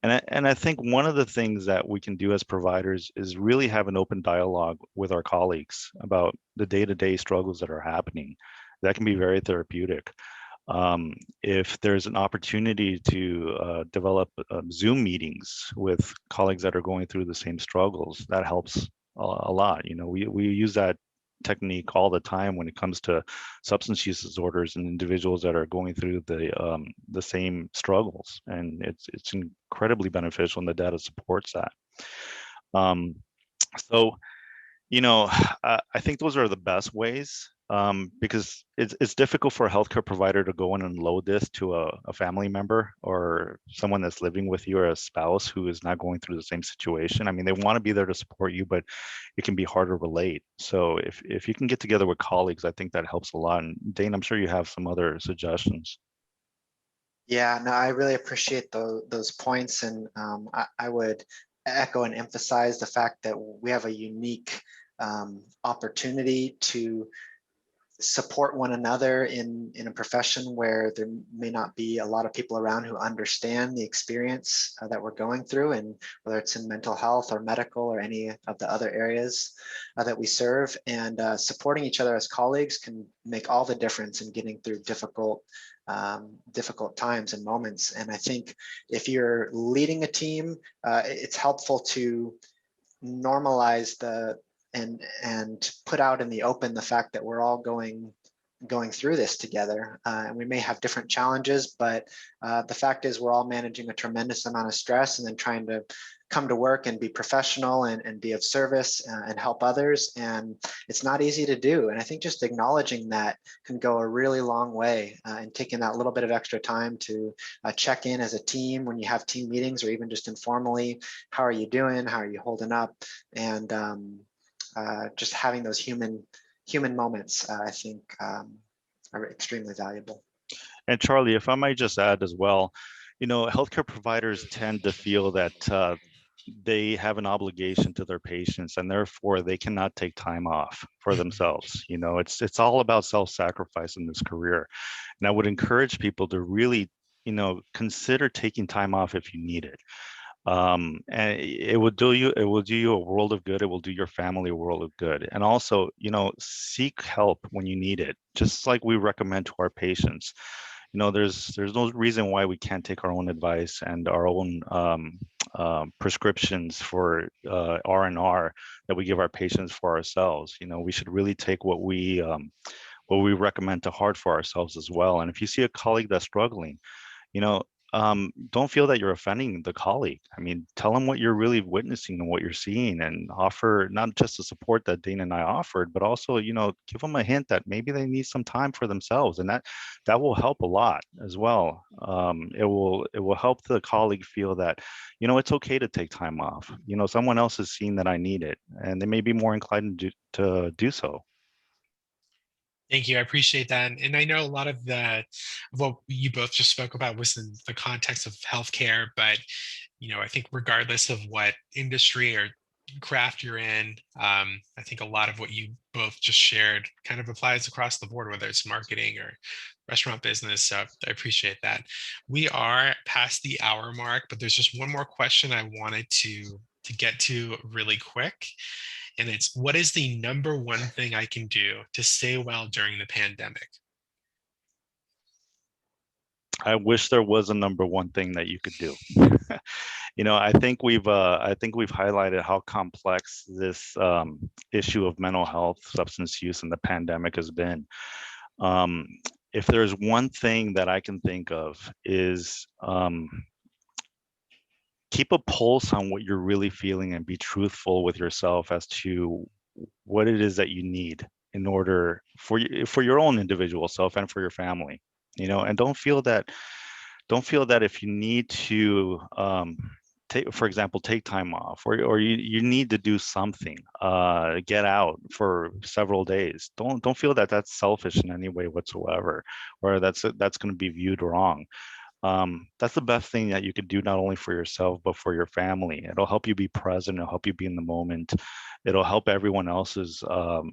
Speaker 2: And I think one of the things that we can do as providers is really have an open dialogue with our colleagues about the day-to-day struggles that are happening. That can be very therapeutic. If there's an opportunity to develop Zoom meetings with colleagues that are going through the same struggles, that helps a lot. We use that technique all the time when it comes to substance use disorders and individuals that are going through the same struggles, and it's incredibly beneficial, and the data supports that. So I think those are the best ways, because it's difficult for a healthcare provider to go in and load this to a family member or someone that's living with you, or a spouse who is not going through the same situation. I mean, they want to be there to support you, but it can be hard to relate. So if you can get together with colleagues, I think that helps a lot. And Dane, I'm sure you have some other suggestions.
Speaker 3: Yeah, no, I really appreciate those points, and I would echo and emphasize the fact that we have a unique opportunity to support one another in a profession where there may not be a lot of people around who understand the experience that we're going through, and whether it's in mental health or medical or any of the other areas that we serve. And supporting each other as colleagues can make all the difference in getting through difficult times and moments. And I think if you're leading a team, it's helpful to normalize and put out in the open the fact that we're all going through this together, and we may have different challenges, but the fact is we're all managing a tremendous amount of stress, and then trying to come to work and be professional and be of service and help others. And it's not easy to do, and I think just acknowledging that can go a really long way, and taking that little bit of extra time to check in as a team when you have team meetings, or even just informally, how are you doing, how are you holding up, and just having those human moments, I think, are extremely valuable.
Speaker 2: And Charlie, if I might just add as well, healthcare providers tend to feel that they have an obligation to their patients, and therefore they cannot take time off for themselves. It's all about self-sacrifice in this career. And I would encourage people to really, consider taking time off if you need it. And it will do you a world of good. It will do your family a world of good. And also, seek help when you need it, just like we recommend to our patients. There's no reason why we can't take our own advice and our own prescriptions for R&R that we give our patients for ourselves. We should really take what we recommend to heart for ourselves as well. And if you see a colleague that's struggling, don't feel that you're offending the colleague. I mean, tell them what you're really witnessing and what you're seeing, and offer not just the support that Dane and I offered, but also, give them a hint that maybe they need some time for themselves, and that will help a lot as well. It will help the colleague feel that, it's okay to take time off. Someone else has seen that I need it, and they may be more inclined to do so.
Speaker 1: Thank you. I appreciate that. And I know a lot of what you both just spoke about was in the context of healthcare, but I think regardless of what industry or craft you're in. I think a lot of what you both just shared kind of applies across the board, whether it's marketing or restaurant business. So I appreciate that. We are past the hour mark, but there's just one more question I wanted to get to really quick. And it's, what is the number one thing I can do to stay well during the pandemic?
Speaker 2: I wish there was a number one thing that you could do. I think we've highlighted how complex this issue of mental health, substance use, and the pandemic has been. If there's one thing that I can think of is keep a pulse on what you're really feeling and be truthful with yourself as to what it is that you need in order for your own individual self and for your family. And don't feel that if you need to for example, take time off, or you need to do something, get out for several days. Don't feel that that's selfish in any way whatsoever, or that's going to be viewed wrong. That's the best thing that you could do, not only for yourself but for your family. It'll help you be present. It'll help you be in the moment. It'll help everyone else's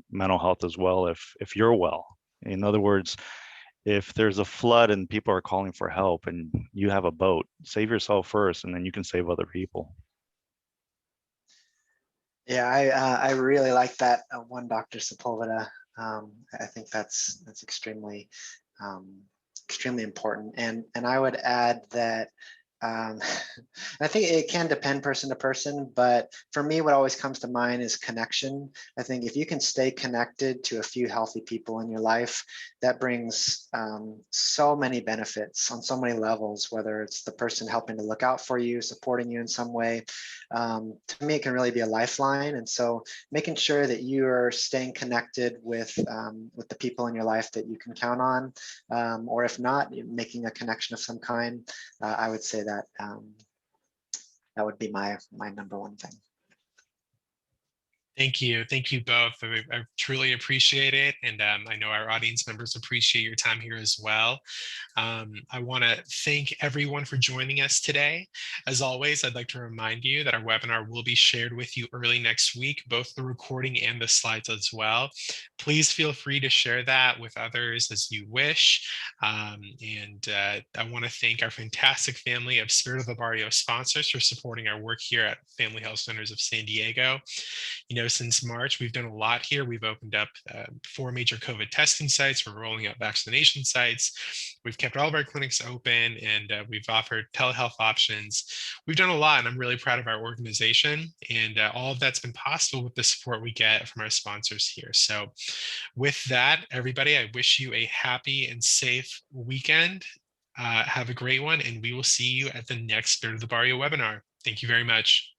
Speaker 2: mental health as well if you're well. In other words, if there's a flood and people are calling for help and you have a boat, save yourself first, and then you can save other people.
Speaker 3: Yeah, I really like that one, Dr. Sepulveda. I think that's extremely extremely important. And I would add that I think it can depend person to person, but for me, what always comes to mind is connection. I think if you can stay connected to a few healthy people in your life, that brings so many benefits on so many levels, whether it's the person helping to look out for you, supporting you in some way. To me, it can really be a lifeline. And so making sure that you are staying connected with the people in your life that you can count on, or if not, making a connection of some kind, I would say that that would be my number one thing.
Speaker 1: Thank you both. I truly appreciate it, and I know our audience members appreciate your time here as well. I want to thank everyone for joining us today. As always, I'd like to remind you that our webinar will be shared with you early next week, both the recording and the slides as well. Please feel free to share that with others as you wish. And I want to thank our fantastic family of Spirit of the Barrio sponsors for supporting our work here at Family Health Centers of San Diego. Since March, we've done a lot here. We've opened up 4 major COVID testing sites. We're rolling out vaccination sites. We've kept all of our clinics open, and we've offered telehealth options. We've done a lot, and I'm really proud of our organization. And all of that's been possible with the support we get from our sponsors here. So with that, everybody, I wish you a happy and safe weekend. Have a great one, and we will see you at the next Spirit of the Barrio webinar. Thank you very much.